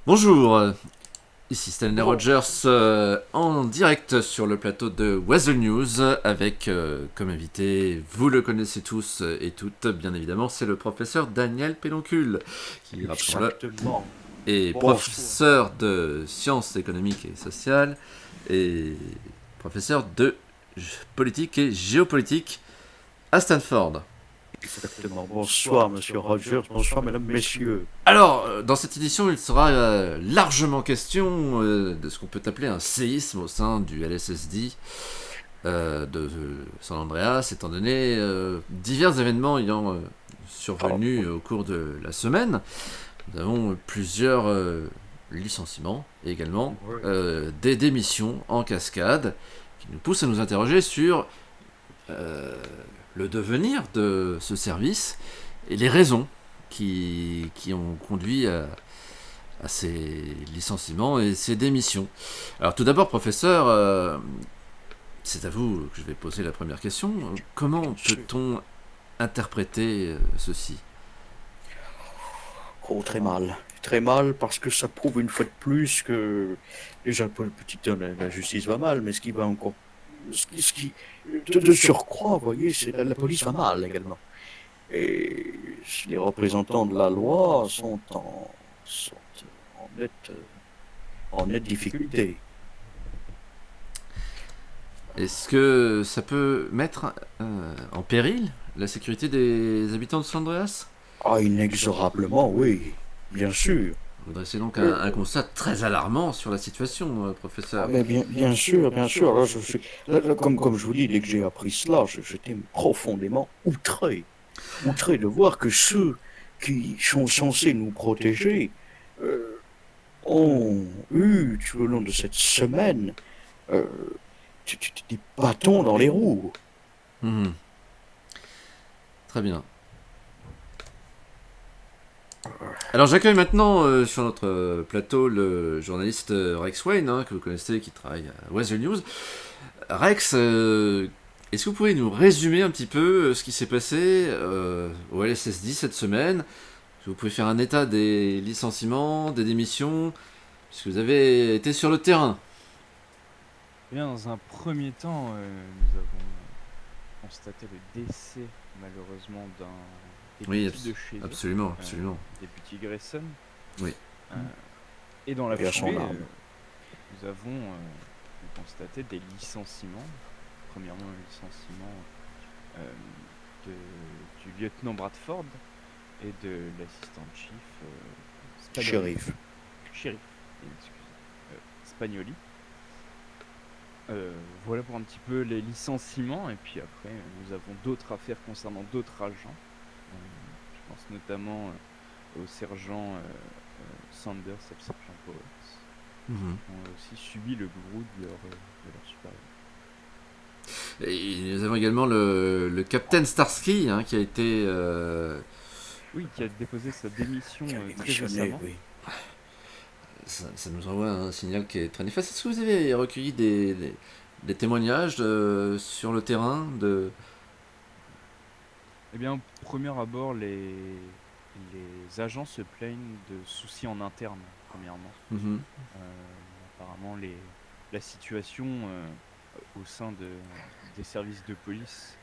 Bonjour, ici Stanley Rogers en direct sur le plateau de Weather News avec comme invité, vous le connaissez tous et toutes, bien évidemment, c'est le professeur Daniel Pédoncule, qui, rappelons-le, Exactement. est Bonsoir. professeur de sciences économiques et sociales et professeur de politique et géopolitique à Stanford. Exactement. Bonsoir, monsieur Rogers. Bonsoir, mesdames, messieurs. Alors, dans cette édition, il sera largement question de ce qu'on peut appeler un séisme au sein du LSSD de San Andreas, étant donné divers événements ayant survenu au cours de la semaine. Nous avons plusieurs licenciements et également des démissions en cascade qui nous poussent à nous interroger sur le devenir de ce service et les raisons qui ont conduit à ces licenciements et ces démissions. Alors tout d'abord, professeur, c'est à vous que je vais poser la première question. Comment peut-on interpréter ceci ? Oh, très mal. Très mal parce que ça prouve une fois de plus que déjà le petit la justice va mal, mais ce qui va encore, de surcroît, vous voyez, c'est la police va mal également. Et les représentants de la loi sont en nette difficulté. Est-ce que ça peut mettre en péril la sécurité des habitants de San Andreas ? Ah, inexorablement, oui, bien sûr. Vous dressez donc un constat très alarmant sur la situation, Ah, professeur. mais bien sûr, bien sûr. Là, comme je vous dis, dès que j'ai appris cela, j'étais profondément outré. Outré de voir que ceux qui sont censés nous protéger euh, ont eu, tout au long de cette semaine, euh, des bâtons dans les roues. Mmh. Très bien. Alors j'accueille maintenant sur notre plateau le journaliste Rex Wayne, que vous connaissez, qui travaille à Weather News. Rex, est-ce que vous pouvez nous résumer un petit peu ce qui s'est passé au LSSD cette semaine ? Est-ce que vous pouvez faire un état des licenciements, des démissions, puisque vous avez été sur le terrain ? Eh bien, dans un premier temps, nous avons constaté le décès, malheureusement, d'un député de chez eux, absolument, absolument. député Grayson. Oui. Et dans la Et à son foulée, âme. nous avons constaté des licenciements. Premièrement, le licenciement du lieutenant Bradford et de l'assistant chief Shérif. Shérif, Spagnoli. Voilà pour un petit peu les licenciements, et puis après nous avons d'autres affaires concernant d'autres agents. Je pense notamment au sergent Sanders et le sergent Powers, qui ont aussi subi le gourou de leur supérieur. Et nous avons également le Captain Starsky qui a été... Oui, qui a déposé sa démission Qui a très démissionné, récemment. oui. Ça nous envoie un signal qui est très néfaste. Est-ce que vous avez recueilli des témoignages sur le terrain de... Eh bien, au premier abord, les agents se plaignent de soucis en interne, premièrement. Mhm. Apparemment, la situation au sein des services de police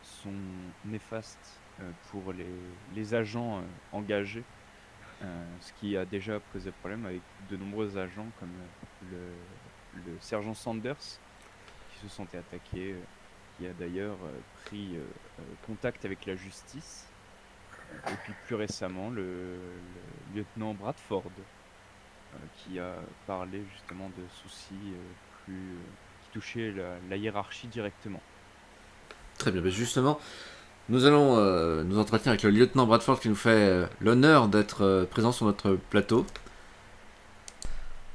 sont néfastes pour les agents engagés, ce qui a déjà posé problème avec de nombreux agents comme le sergent Sanders qui se sentait attaqué, qui a d'ailleurs pris contact avec la justice, et puis plus récemment le lieutenant Bradford qui a parlé justement de soucis qui touchaient la hiérarchie directement. Très bien, mais justement, nous allons nous entretenir avec le lieutenant Bradford qui nous fait l'honneur d'être présent sur notre plateau.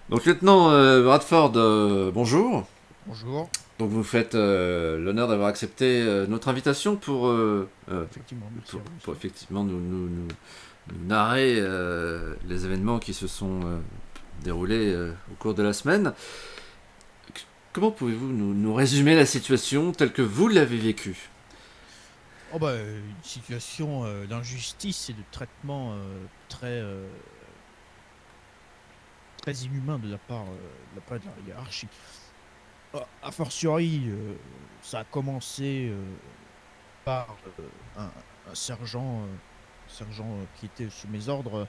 Donc lieutenant Bradford, bonjour. Bonjour. Donc vous faites l'honneur d'avoir accepté notre invitation pour, Effectivement, merci pour effectivement nous narrer les événements qui se sont déroulés au cours de la semaine. Comment pouvez-vous nous résumer la situation telle que vous l'avez vécue ? Une situation d'injustice et de traitement très très inhumain de la part de la hiérarchie. A fortiori, ça a commencé par un sergent qui était sous mes ordres.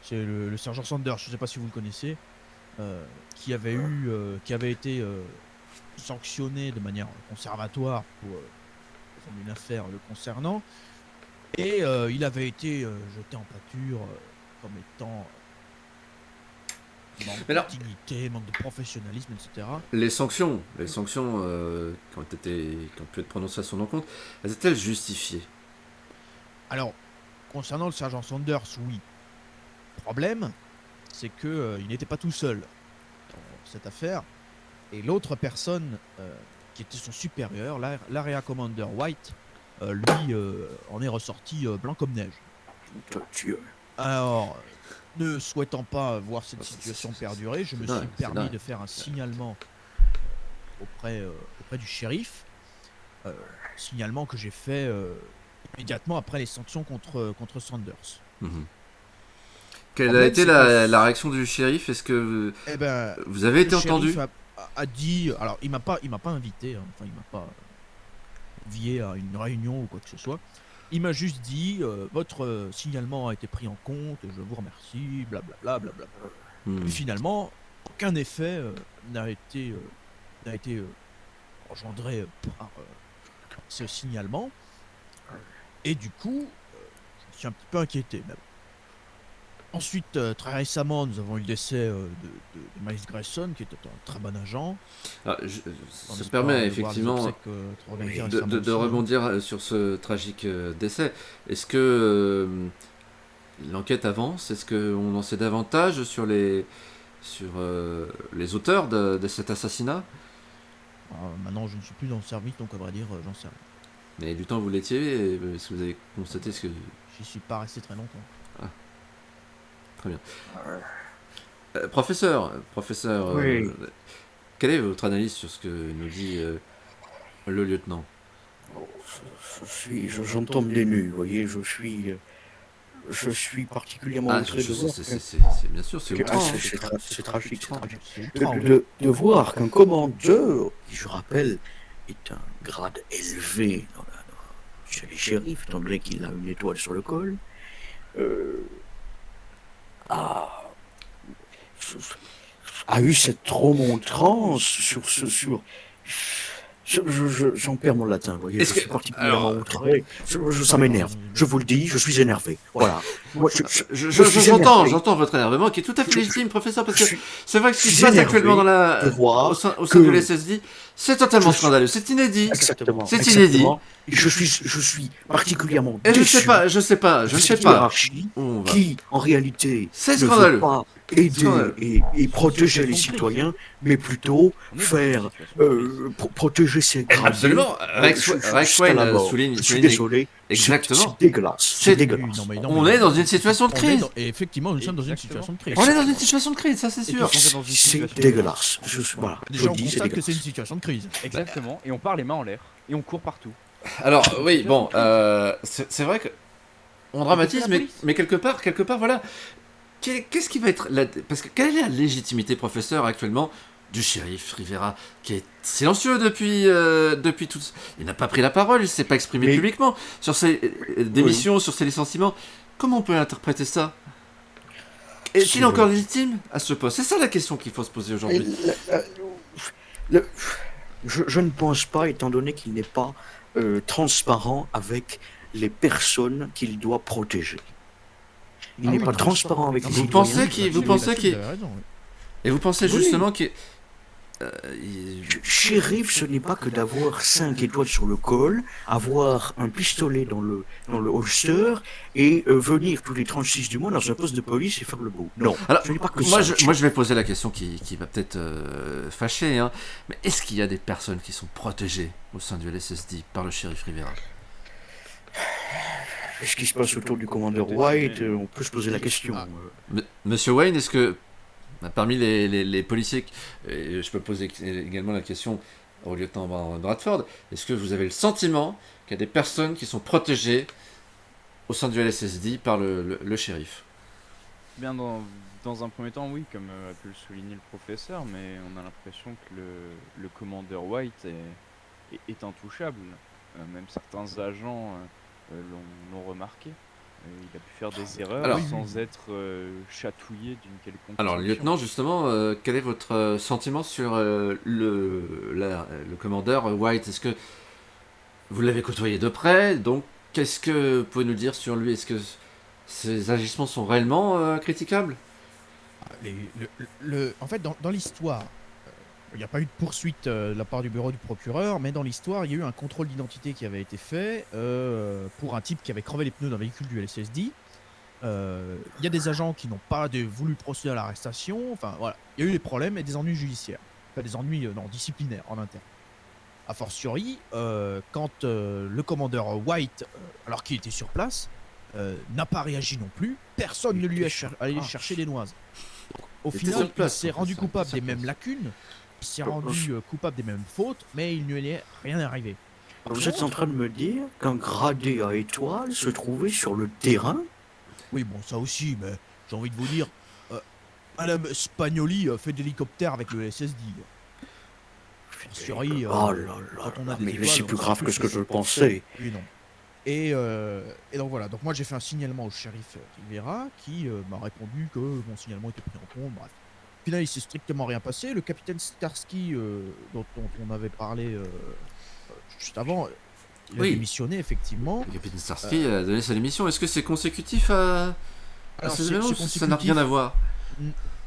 C'est le sergent Sanders, je ne sais pas si vous le connaissez, qui avait été sanctionné de manière conservatoire pour une affaire le concernant, et il avait été jeté en pâture comme étant manque Mais alors- de dignité, manque de professionnalisme, etc. Les sanctions qui ont pu être prononcées à son encontre, elles étaient-elles justifiées? Alors, concernant le sergent Sanders, oui. Le problème, c'est que il n'était pas tout seul dans cette affaire, et l'autre personne qui était son supérieur, l'Area Commander White, lui en est ressorti blanc comme neige. De Dieu. Alors, ne souhaitant pas voir cette Ah, c'est- situation c'est- perdurer, je me dingue, suis c'est permis dingue. de faire un signalement auprès du shérif. Signalement que j'ai fait immédiatement après les sanctions contre Sanders. Mhm. Quelle a problème, été c'est que- la réaction du shérif? Est-ce que Eh ben, vous avez été le entendu? shérif a dit, alors il m'a pas invité, hein, enfin il m'a pas convié à une réunion ou quoi que ce soit. Il m'a juste dit, votre signalement a été pris en compte, je vous remercie, blablabla, blablabla. Hmm. Et finalement, aucun effet n'a été engendré par ce signalement. Et du coup, je suis un petit peu inquiété même. Ensuite, très récemment, nous avons eu le décès de Miles Grayson, qui était un très bon agent. Ah, En ça espérant permet voir les effectivement obsèques, être organisées de, récemment de- de aussi, hein. rebondir sur ce tragique décès. Est-ce que l'enquête avance? Est-ce qu'on en sait davantage sur les auteurs de cet assassinat? Maintenant, je ne suis plus dans le service, donc à vrai dire, j'en sais rien. Mais du temps vous l'étiez, est-ce que vous avez constaté ce que... J'y suis pas resté très longtemps. Professeur, Oui. quelle est votre analyse sur ce que nous dit le lieutenant? J'en tombe des nues, vous voyez, je suis particulièrement Ah, outré de voir c'est bien sûr, c'est que- outrant, hein. c'est tragique, c'est tragique. C'est ultra, oui. De voir qu'un commandeur, qui je rappelle, est un grade élevé chez les shérifs, étant donné qu'il a une étoile sur le col, a, a eu cette remontrance j'en perds mon latin, vous voyez, Est-ce je que- suis particulièrement alors- outré. Ça m'énerve, je vous le dis, je suis énervé. Voilà. Moi, J'entends votre énervement qui est tout à fait légitime, professeur, parce que Je suis c'est vrai que ce qui se je suis passe énervé actuellement de voir au sein que- de l'SSD, c'est totalement Je suis- scandaleux, c'est inédit. Exactement. C'est exactement. Je suis particulièrement Et je déçu sais pas, je de ne sais cette pas. hiérarchie On va- qui, en réalité, C'est ne scandaleux. veut pas aider Scandaleux. et protéger les citoyens, mais plutôt On est dans une faire situation de crise. protéger ses gradés. Absolument, Rex jusqu'à Wayne la mort. souligne Je suis désolé. exactement. C'est dégueulasse. C'est- C'est dégueulasse. Oui, On est dans une situation de crise. Et effectivement, nous sommes dans une Exactement. situation de crise. On est dans une situation de crise, ça c'est Et sûr. puis, on est dans une C'est situation de dégueulasse. Voilà. Je Déjà, on dis, c'est constate que dégueulasse. c'est une situation de crise. Exactement. Et on part les mains en l'air. Et on court partout. Alors oui, bon, c'est vrai que on dramatise, la mais, police. mais quelque part, voilà. Qu'est-ce qui va être parce que quelle est la légitimité, professeur, actuellement du shérif Rivera, qui est silencieux depuis tout. Il n'a pas pris la parole, il ne s'est pas exprimé Mais- publiquement sur ses démissions, sur ses licenciements. Comment on peut interpréter ça? Est-il C'est- encore légitime à ce poste? C'est ça la question qu'il faut se poser Et aujourd'hui. je ne pense pas, étant donné qu'il n'est pas transparent avec les personnes qu'il doit protéger. Il Ah n'est oui, pas non, transparent avec les Vous citoyens. pensez qu'il- vous pensez qu'il- Vous avez raison, oui. Et vous pensez Oui. justement que Shérif, ce n'est pas que d'avoir 5 étoiles sur le col, avoir un pistolet dans le holster et venir tous les 36 du mois dans un poste de police et faire le beau. Non, Alors, ce n'est pas que moi, ça. je vais poser la question qui va peut-être fâcher, hein. Mais est-ce qu'il y a des personnes qui sont protégées au sein du LSSD par le shérif Rivera? Ce qui se passe autour du commandeur White, on peut se poser la question. Ah. Monsieur Wayne, est-ce que parmi les policiers, et je peux poser également la question au lieutenant Bradford, est-ce que vous avez le sentiment qu'il y a des personnes qui sont protégées au sein du LSSD par le shérif? Bien, dans un premier temps, oui, comme a pu le souligner le professeur, mais on a l'impression que le commandeur White est intouchable. Même certains agents l'ont remarqué. Il a pu faire des erreurs Alors, oui, sans être chatouillé d'une quelconque alors sanction. lieutenant, justement, quel est votre sentiment sur le commandeur White? Est-ce que vous l'avez côtoyé de près? Donc, qu'est-ce que vous pouvez nous dire sur lui? Est-ce que ses agissements sont réellement critiquables? En fait, dans l'histoire, il n'y a pas eu de poursuite de la part du bureau du procureur, mais dans l'histoire, il y a eu un contrôle d'identité qui avait été fait pour un type qui avait crevé les pneus d'un véhicule du LSSD. Il y a des agents qui n'ont pas voulu procéder à l'arrestation. Enfin, voilà. Il y a eu des problèmes et des ennuis judiciaires. Enfin, des ennuis non, disciplinaires en interne. A fortiori, quand le commandeur White, alors qu'il était sur place, n'a pas réagi non plus, personne ne lui est allé chercher des noises. Au Il était final, sur place, il s'est en rendu plus, il était coupable sur des place. mêmes lacunes, il s'est rendu coupable des mêmes fautes, mais il ne lui est rien arrivé. Vous êtes en train de me dire qu'un gradé à étoiles se trouvait sur le terrain? Oui, bon, ça aussi, mais j'ai envie de vous dire, Madame Spagnoli fait de l'hélicoptère avec le SSD. Fortiori, Oh là quand on là a là, des mais étoiles, c'est on plus sait grave plus que ce ce que que je le c'est. pensais. Oui, non. Et donc voilà, donc moi j'ai fait un signalement au shérif Rivera qui m'a répondu que mon signalement était pris en compte, bref. Au final, il s'est strictement rien passé. Le capitaine Starsky, dont on avait parlé juste avant, il a Oui. démissionné effectivement. Le capitaine Starsky a donné sa démission. Est-ce que c'est consécutif à Alors, ces c'est événements ou ça n'a rien à voir?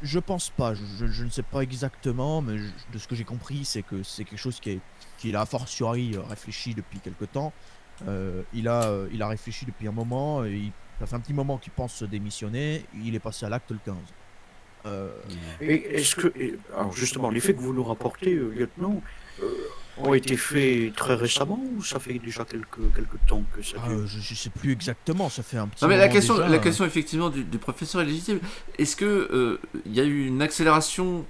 Je pense pas, je ne sais pas exactement, mais de ce que j'ai compris, c'est que c'est quelque chose qu'il a a fortiori réfléchi depuis quelque temps. Il a réfléchi depuis un moment, ça fait un petit moment qu'il pense se démissionner, il est passé à l'acte le 15. Et est-ce que, alors justement, les faits que vous nous rapportez, lieutenant, ont été faits très récemment ou ça fait déjà quelques temps que ça dure? Je sais plus exactement, ça fait un petit Non mais moment la déjà. question effectivement du professeur est légitime. Est-ce que il y a eu une accélération,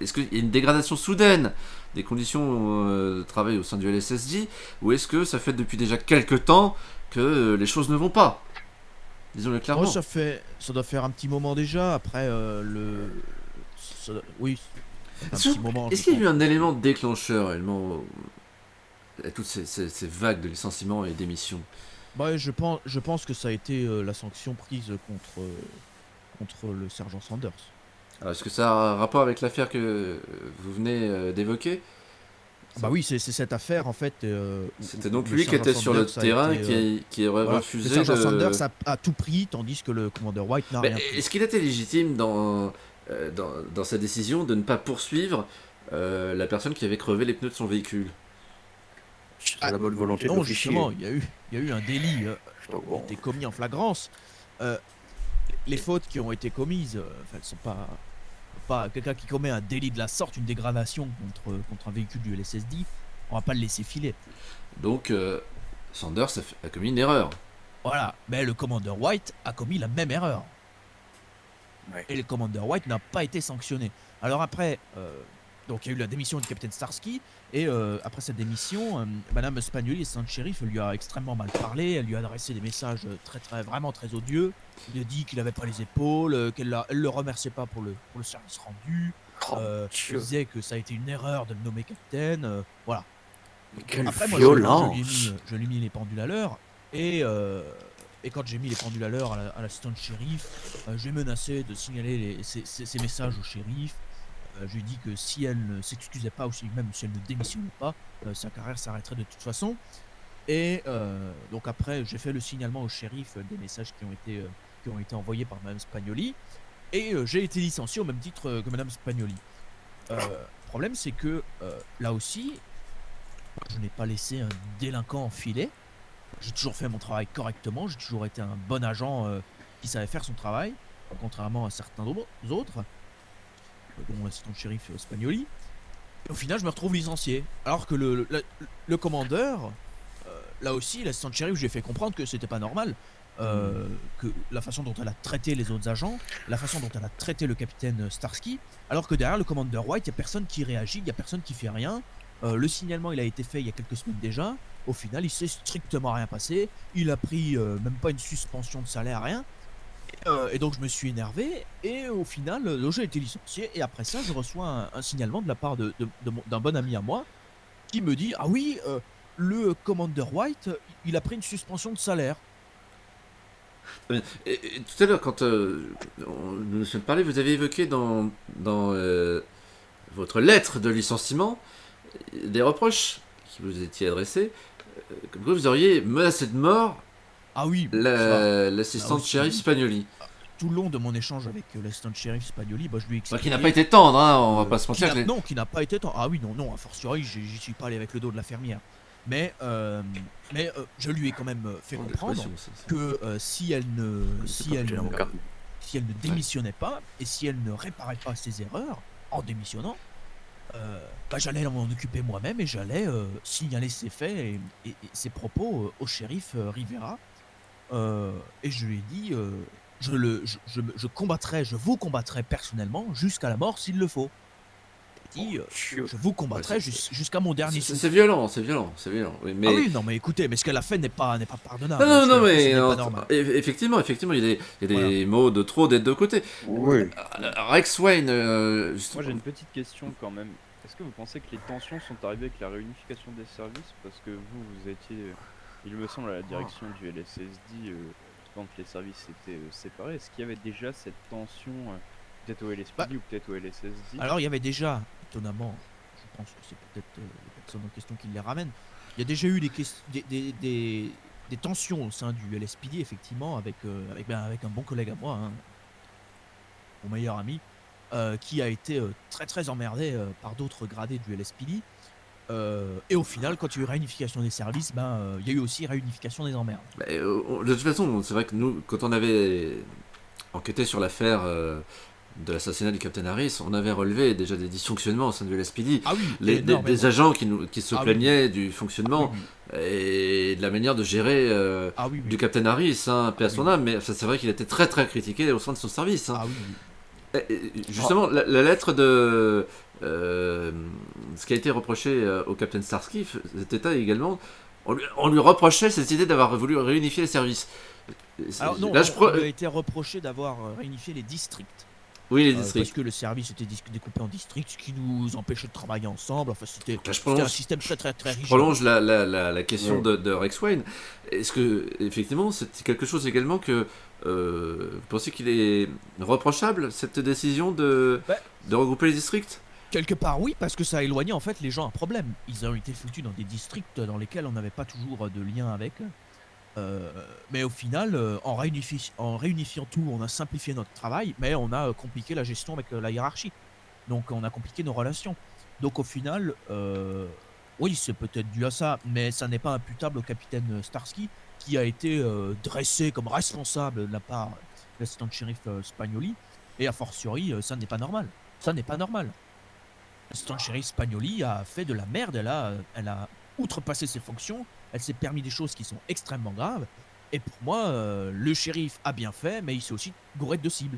est-ce qu'il y a une dégradation soudaine des conditions de travail au sein du LSSD, ou est-ce que ça fait depuis déjà quelques temps que les choses ne vont pas? Disons-le clairement. Moi, ça doit faire un petit moment déjà. Après, oui, ça fait un Est-ce petit moment. est-ce qu'il y a eu un élément déclencheur réellement à toutes ces vagues de licenciements et d'émissions? Bah, je pense que ça a été la sanction prise contre le sergent Sanders. Alors, est-ce que ça a un rapport avec l'affaire que vous venez d'évoquer? Bah oui, c'est cette affaire en fait. C'était où donc le lui qui sergent était sur le Sanders a terrain été, qui aurait voilà, refusé le sergent de... Sanders a tout pris, tandis que le commandeur White n'a Mais rien pris. est-ce qu'il était légitime dans sa décision de ne pas poursuivre la personne qui avait crevé les pneus de son véhicule? C'est la bonne volonté de Non, l'officier. justement, il y a eu un délit qui Donc a bon, été commis en flagrance. Les fautes qui ont été commises, enfin, elles sont pas quelqu'un qui commet un délit de la sorte, une dégradation contre un véhicule du LSSD, on va pas le laisser filer. Donc Sanders a commis une erreur. Voilà, mais le commandeur White a commis la même erreur. Ouais. Et le commandeur White n'a pas été sanctionné. Alors après, donc il y a eu la démission du capitaine Starsky, et après cette démission, Madame Spagnoli, assistante shérif, lui a extrêmement mal parlé, elle lui a adressé des messages vraiment très odieux. Il a dit qu'il n'avait pas les épaules, elle le remerciait pas pour le service rendu. oh, Elle Dieu, disait que ça a été une erreur de le nommer capitaine. Voilà. mais quelle Après, moi, violence! je lui ai mis les pendules à l'heure. Et quand j'ai mis les pendules à l'heure à l'assistante shérif, j'ai menacé de signaler ces messages au shérif. Je lui ai dit que si elle ne s'excusait pas, ou même si elle ne démissionnait pas, sa carrière s'arrêterait de toute façon. Et donc après, j'ai fait le signalement au shérif des messages qui ont été envoyés par Madame Spagnoli. Et j'ai été licencié au même titre que Madame Spagnoli. Le problème, c'est que là aussi, je n'ai pas laissé un délinquant enfiler. J'ai toujours fait mon travail correctement. J'ai toujours été un bon agent qui savait faire son travail, contrairement à certains autres, dont l'assistant de shérif Spagnoli. Et au final, je me retrouve licencié. Alors que le commandeur, là aussi, l'assistant de shérif, je lui ai fait comprendre que c'était pas normal. Que la façon dont elle a traité les autres agents, la façon dont elle a traité le capitaine Starsky, alors que derrière le commandeur White, il n'y a personne qui réagit, il n'y a personne qui fait rien. Le signalement, il a été fait il y a quelques semaines déjà. Au final, il s'est strictement rien passé. Il a pris même pas une suspension de salaire, rien. Et donc je me suis énervé et au final, donc j'ai été licencié et après ça, je reçois un signalement de la part d'un bon ami à moi qui me dit: «Ah oui, le Commander White, il a pris une suspension de salaire». Et tout à l'heure, quand nous nous sommes parlé, vous avez évoqué dans votre lettre de licenciement des reproches qui vous étaient adressés, comme quoi vous auriez menacé de mort Ah oui, bon, ça l'assistante aussi, shérif Spagnoli. tout le long de mon échange avec l'assistant shérif Spagnoli, bah, je lui ai Enfin, qui expliqué, n'a pas été tendre, hein, on va pas se qui mentir. n'a non, qui n'a pas été ah oui, non, non, a fortiori, j'y suis pas allé avec le dos de la fermière. Mais je lui ai quand même fait Oh, comprendre l'expression, ça. que C'est pas bien, car- si elle ne démissionnait pas et si elle ne réparait pas ses erreurs en démissionnant, bah, j'allais m'en occuper moi-même et j'allais signaler ses faits et ses propos au shérif Rivera. Et je lui ai dit, je combattrai, je vous combattrai personnellement jusqu'à la mort s'il le faut. J'ai dit, Dieu. je vous combattrai Ouais, jusqu'à mon dernier C'est souffle. c'est violent, c'est violent, c'est violent. Oui, mais... Ah oui, non mais écoutez, mais ce qu'elle a fait n'est pas pardonnable. Non, non, Ce non, qu'elle a fait, mais ce n'est pas normal. effectivement, il y a des mots de trop des deux côtés. Oui. Rex Wayne, Moi, justement, j'ai une petite question quand même. Est-ce que vous pensez que les tensions sont arrivées avec la réunification des services? Parce que vous étiez, il me semble, à la direction du LSSD quand les services étaient séparés. Est-ce qu'il y avait déjà cette tension, peut-être au LSPD ou peut-être au LSSD? Alors il y avait déjà, étonnamment, je pense que c'est peut-être les personnes en question qui les ramènent, il y a déjà eu des tensions au sein du LSPD, effectivement, avec un bon collègue à moi, hein, mon meilleur ami, qui a été très très emmerdé par d'autres gradés du LSPD. Et au final, quand il y a eu réunification des services, il y a eu aussi réunification des emmerdes. bah, de toute façon, c'est vrai que nous, quand on avait enquêté sur l'affaire de l'assassinat du Captain Harris, on avait relevé déjà des dysfonctionnements au sein du LSPD. Ah oui, Des agents qui se Ah oui. plaignaient du Ah fonctionnement oui, oui. et de la manière de gérer Ah oui, oui. du Captain Harris, hein, paix à Ah son oui. âme, mais ça, c'est vrai qu'il était très très critiqué au sein de son service. Hein. Ah oui, oui. Justement, la lettre de ce qui a été reproché au Captain Starsky, c'était également, on lui reprochait cette idée d'avoir voulu réunifier les services. Alors non, Là, il lui a été reproché d'avoir réunifié les districts. Oui, les Parce districts. que le service était découpé en districts, ce qui nous empêchait de travailler ensemble. Enfin, Là, je c'était prolonge- un système très très très Je rigide. prolonge la question Ouais. de Rex Wayne. Est-ce que, effectivement, c'est quelque chose également que vous pensez qu'il est reprochable, cette décision de Bah, regrouper les districts? Quelque part, oui, parce que ça a éloigné en fait les gens à problème. Ils ont été foutus dans des districts dans lesquels on n'avait pas toujours de lien avec. Mais au final, en réunifiant tout, on a simplifié notre travail, mais on a compliqué la gestion avec la hiérarchie. Donc on a compliqué nos relations. Donc au final, oui, c'est peut-être dû à ça, mais ça n'est pas imputable au capitaine Starsky, qui a été dressé comme responsable de la part de l'assistant de shérif Spagnoli. Et a fortiori, ça n'est pas normal. Ça n'est pas normal. L'assistant de shérif Spagnoli a fait de la merde, elle a outrepassé ses fonctions, elle s'est permis des choses qui sont extrêmement graves. Et pour moi, le shérif a bien fait, mais il s'est aussi gouré de cibles.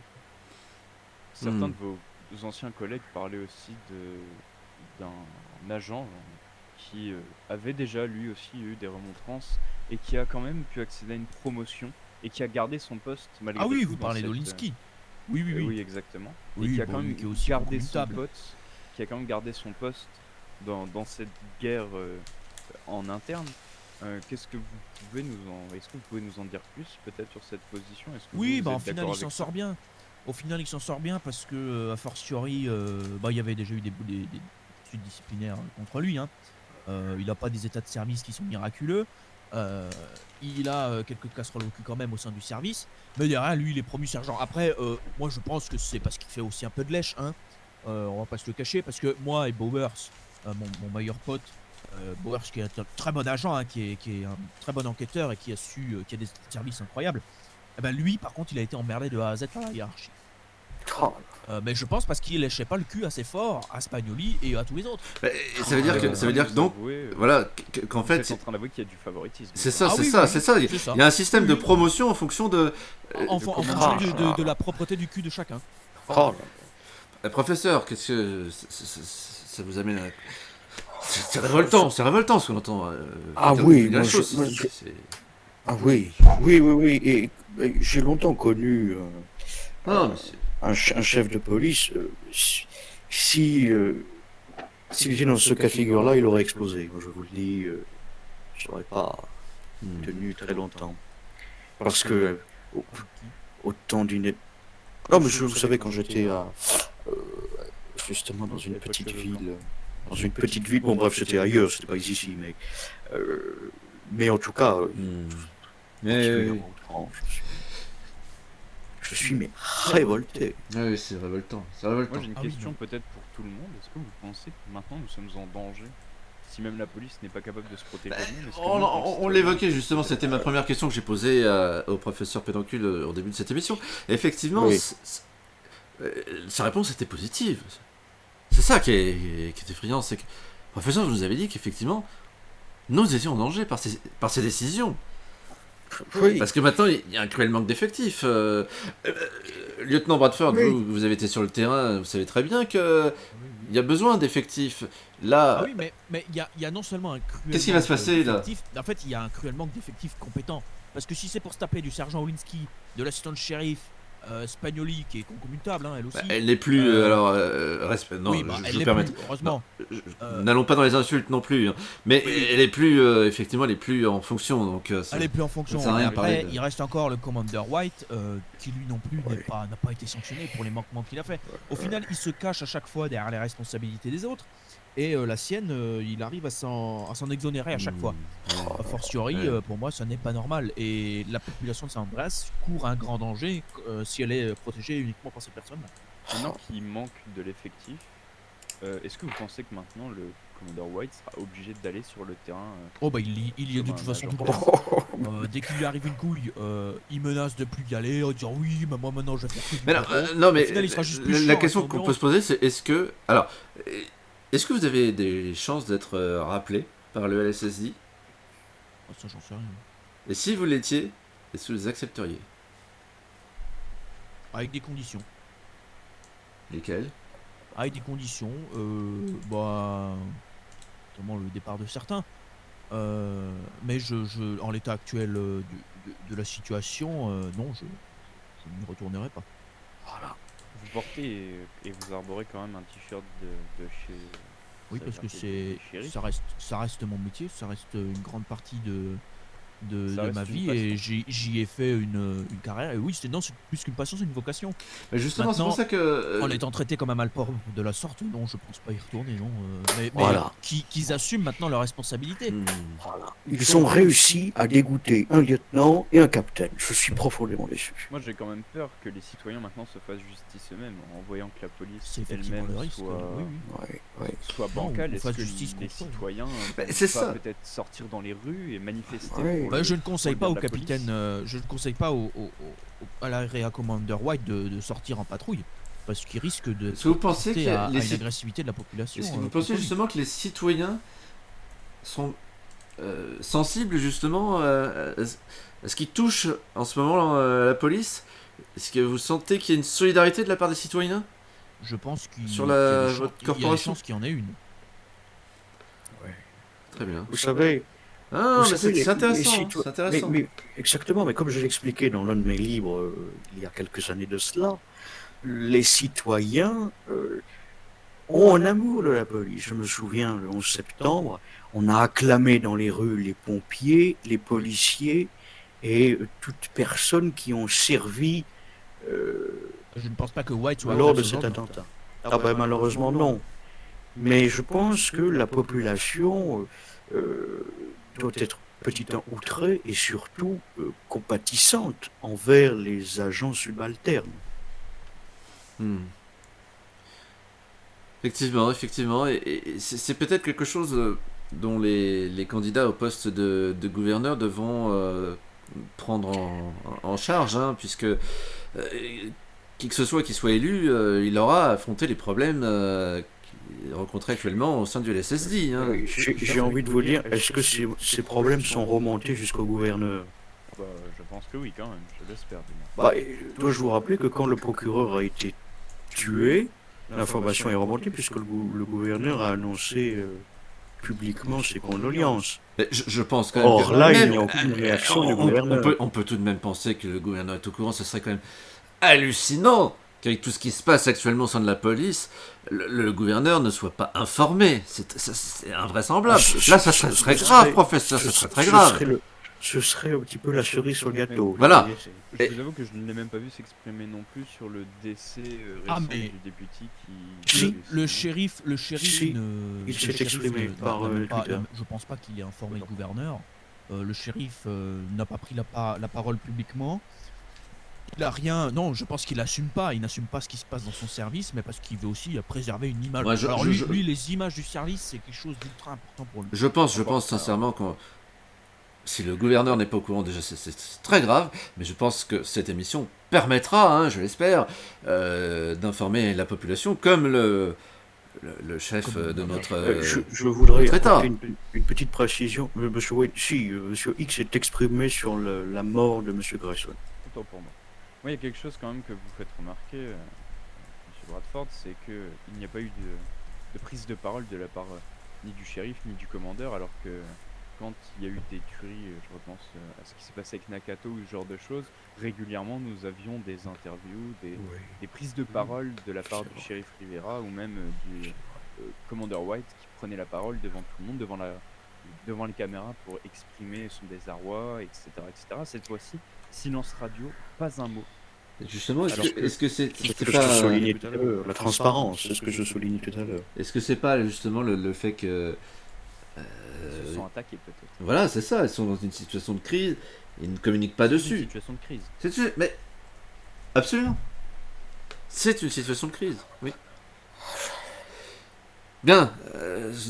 Certains Hmm. de vos anciens collègues parlaient aussi d'un agent qui avait déjà lui aussi eu des remontrances et qui a quand même pu accéder à une promotion et qui a gardé son poste malgré Ah oui, tout vous dans parlez cette, d'Olinsky. Oui, oui, oui. oui, exactement. Et Oui, qui a bon, quand lui même qui est aussi gardé beaucoup son luttable. poste, qui a quand même gardé son poste dans cette guerre en interne. Est-ce que vous pouvez nous en dire plus peut-être sur cette position? Est-ce que Oui, vous en êtes final, d'accord il s'en avec ça? sort bien. Au final, il s'en sort bien parce que, a fortiori, il y avait déjà eu des poursuites disciplinaires contre lui. Hein. Il n'a pas des états de service qui sont miraculeux. Euh, il a quelques casseroles au cul quand même au sein du service. Mais derrière, lui, il est promu sergent. Après, moi, je pense que c'est parce qu'il fait aussi un peu de lèche. Hein. On va pas se le cacher. Parce que moi et Bowers, mon meilleur pote, Bowers qui est un très bon agent, hein, qui est un très bon enquêteur et qui a des services incroyables. Eh ben lui, par contre, il a été emmerdé de A à Z par la hiérarchie. Oh, Mais je pense parce qu'il léchait pas le cul assez fort à Spagnoli et à tous les autres. Et ça veut dire que Vous donc, avouez, voilà, qu'en vous êtes fait, en train d'avouer qu'il y a du favoritisme. c'est quoi. ça, Ah c'est oui, ça, oui, c'est ça. c'est ça. Il y a un système Oui, de oui. promotion en fonction de. En fonction de la propreté du cul de chacun. oh, Professeur, qu'est-ce que ça vous amène à. C'est révoltant ce qu'on entend. Ah Putain, oui, il y a moi, la chose, moi, c'est- Ah oui, oui. Et j'ai longtemps connu Ah non, mais c'est- un chef de police. Si, s'il était dans ce cas de figure-là, il aurait explosé. Moi, je vous le dis, je n'aurais pas hmm. tenu très longtemps. Parce que au, Qui au temps d'une... Non, mais vous savez, quand j'étais euh, justement dans une petite ville, bon bref, c'était ailleurs, c'était pas ici, mais en tout cas, Hmm. particulièrement outrant, je suis mais révolté. Ah oui, c'est révoltant. C'est Moi révoltant. j'ai une Ah oui, question non. peut-être pour tout le monde. Est-ce que vous pensez que maintenant nous sommes en danger? Si même la police n'est pas capable de se protéger elle-même, est-ce que On, nous, en tant que on citoyens, l'évoquait justement, on est c'était ma capable? première question que j'ai posée au professeur Pédoncule au début de cette émission. Et effectivement, Oui. sa réponse était positive. C'est ça qui est effrayant, c'est que le professeur nous avait dit qu'effectivement, nous étions en danger par ces décisions. Oui, Parce que maintenant, il y a un cruel manque d'effectifs. Lieutenant Bradford, oui. vous avez été sur le terrain, vous savez très bien qu'il Ah oui, oui. y a besoin d'effectifs. Ah Là, oui, mais il y a non seulement un cruel qu'est-ce qui va se manque passer là? d'effectifs, en fait, il y a un cruel manque d'effectifs compétents. Parce que si c'est pour se taper du sergent Winsky, de l'assistant de shérif, Spagnoli, qui est concomitable, hein, elle aussi. Elle n'est plus. Euh, Respect. Non, oui, bah, je elle me l'est permets. plus, heureusement. N'allons pas dans les insultes non plus. Hein. Mais Oui. elle est plus. Effectivement, elle est plus en fonction. Donc, Elle est plus en ça fonction. sert à rien Et de parler après, de- il reste encore le Commander White, qui lui non plus Oui. n'a pas été sanctionné pour les manquements qu'il a fait. Au final, il se cache à chaque fois derrière les responsabilités des autres. Et la sienne, il arrive à s'en exonérer à chaque fois. A fortiori, Ouais. pour moi, ça n'est pas normal. Et la population de San Andreas court un grand danger si elle est protégée uniquement par ces personnes-là. Maintenant qu'il manque de l'effectif, est-ce que vous pensez que maintenant le Commander White sera obligé d'aller sur le terrain Oh bah il y est de comme toute un façon agent tout le police? temps. Dès qu'il lui arrive une couille, il menace de plus y aller, en disant oui, mais moi maintenant je vais faire que du Mais alors, bureau. non, mais Au final, il sera juste plus la chiant à question son qu'on bureau. peut se poser, c'est est-ce que vous avez des chances d'être rappelé par le LSSD? Oh, ça, j'en sais rien. Et si vous l'étiez, est-ce que vous les accepteriez? Avec des conditions. Lesquelles? Avec des conditions, bah, notamment le départ de certains. Mais en l'état actuel de la situation, non, je n'y retournerai pas. Voilà. Vous portez et vous arborez quand même un t-shirt de chez. Oui, ça parce veut que dire qu'il est shérif. ça reste mon métier, ça reste une grande partie Ça de reste ma une vie passion. et j'y ai fait une carrière. Et oui, c'est plus qu'une passion, c'est une vocation. Mais justement, c'est pour Maintenant, ça que. En étant traité comme un malpropre de la sorte, non, je pense pas y retourner, non. Mais Voilà. qu'ils assument maintenant leurs responsabilités. Voilà. Ils ont réussi à dégoûter un lieutenant et un capitaine. Je suis profondément déçu. Moi j'ai quand même peur que les citoyens maintenant se fassent justice eux-mêmes en voyant que la police C'est effectivement le elle-même risque. Oui, oui. soit Non, bancale. on Est-ce fasse que justice les contre eux. citoyens Bah, vont c'est pas ça. peut-être sortir dans les rues et manifester Ouais. pour Bah, le- je ne conseille pour pas le au bien de la police? capitaine, je ne conseille pas à l'Area Commander White de sortir en patrouille. Parce qu'il risque de Est-ce que vous pensez porter que à les une cit- agressivité de la population. Est-ce que vous contre pensez lui. justement que les citoyens sont sensibles justement à ce qui touche en ce moment la police? Est-ce que vous sentez qu'il y a une solidarité de la part des citoyens? Je pense qu'il Sur qu'il y a des votre il y a des corporation? chances qu'il y en ait une. Très bien. Vous savez, Ah, non, mais savez, c'est intéressant. les C'est intéressant. mais exactement, mais comme je l'expliquais dans l'un de mes livres il y a quelques années de cela, les citoyens ont un amour de la police. Je me souviens, le 11 septembre, on a acclamé dans les rues les pompiers, les policiers et toute personne qui ont servi Je ne pense pas que White soit lors de acclamé cet ce jour. attentat. Ah ben malheureusement non. Mais je pense que la population doit être petit un outrée et surtout compatissante envers les agents subalternes. Hmm. Effectivement. Et c'est peut-être quelque chose dont les candidats au poste de gouverneur devront prendre en charge, hein, puisque qui que ce soit qui soit élu, il aura à affronter les problèmes qu'il rencontre actuellement au sein du LSSD. Hein. J'ai envie de vous dire, est-ce que ces problèmes sont remontés jusqu'au gouverneur? Bah, je pense que oui quand même, je l'espère du moins. Bah, dois-je vous rappeler que quand le procureur a été tué, l'information est remontée puisque le gouverneur a annoncé publiquement ses condoléances. Mais je pense quand même Or que là, il même- n'y a aucune réaction du on gouverneur. on peut tout de même penser que le gouverneur est au courant. Ce serait quand même hallucinant qu'avec tout ce qui se passe actuellement au sein de la police, le gouverneur ne soit pas informé. C'est invraisemblable. Là, ça serait très grave, professeur. Ça serait très grave. Ce serait un petit peu la cerise sur le gâteau. Voilà. Vous voyez, c'est- Je vous avoue que je ne l'ai même pas vu s'exprimer non plus sur le décès Ah, récent mais- du député qui... Si. Le shérif Si, ne. il s'est le shérif exprimé par, n'a même pas- Twitter. je pense pas qu'il ait informé le gouverneur. Le shérif n'a pas pris la parole publiquement. Il a rien. Non, je pense qu'il assume pas. Il n'assume pas ce qui se passe dans son service, mais parce qu'il veut aussi préserver une image. Ouais, Alors lui, les images du service, c'est quelque chose d'ultra important pour lui. Je pense sincèrement que si le gouverneur n'est pas au courant, déjà c'est très grave, mais je pense que cette émission permettra, hein, je l'espère, d'informer la population comme le chef de notre... je voudrais notre État. apporter une petite précision. Monsieur Wade, si, Monsieur X s'est exprimé sur la mort de Monsieur Grayson. Autant pour moi. Moi, il y a quelque chose quand même que vous faites remarquer, Monsieur Bradford, c'est qu'il n'y a pas eu de prise de parole de la part ni du shérif ni du commandeur, alors que quand il y a eu des tueries, je repense à ce qui s'est passé avec Nakato ou ce genre de choses, régulièrement nous avions des interviews, des prises de parole de la part du shérif Rivera ou même du commandeur White qui prenait la parole devant tout le monde, devant les caméras pour exprimer son désarroi, etc., etc. Cette fois-ci, silence radio, pas un mot. Justement, est-ce que c'est C'est ce que je soulignais tout à l'heure, la transparence, c'est ce que je soulignais tout à l'heure. Est-ce que c'est pas justement le fait que... Ils se sont attaqués peut-être. Voilà, c'est ça, ils sont dans une situation de crise, ils ne communiquent pas C'est une dessus. situation de crise. Mais absolument. C'est une situation de crise, oui. Bien,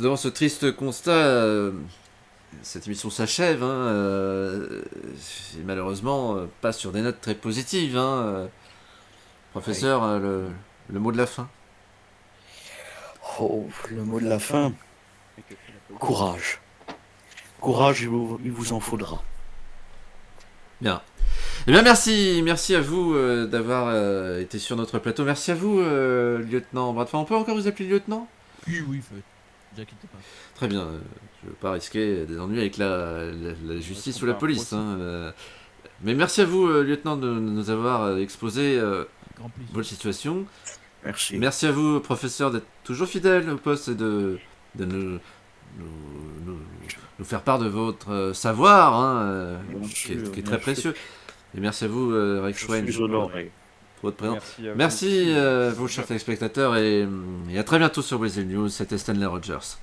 devant ce triste constat, cette émission s'achève, hein, et malheureusement pas sur des notes très positives. Hein, professeur, le mot de la fin. Oh, le mot de la fin, Et que fait la police. courage. Courage, il vous en faudra. Bien. Eh bien, merci à vous d'avoir été sur notre plateau. Merci à vous, lieutenant Bradford. On peut encore vous appeler lieutenant ? Oui, ne vous inquiétez pas. Très bien. Je ne veux pas risquer des ennuis avec la justice ou la police. Hein, mais merci à vous, lieutenant, de nous avoir exposé Grand plaisir. votre situation. Merci. Merci à vous, professeur, d'être toujours fidèle au poste et de nous faire part de votre savoir, hein, Bien qui est sûr, très bien précieux. Et merci à vous, Rex Je Schwein, suis honoré. pour votre présence. Merci à vous. Merci, vous, chers téléspectateurs, et à très bientôt sur Brazil News. C'était Stanley Rogers.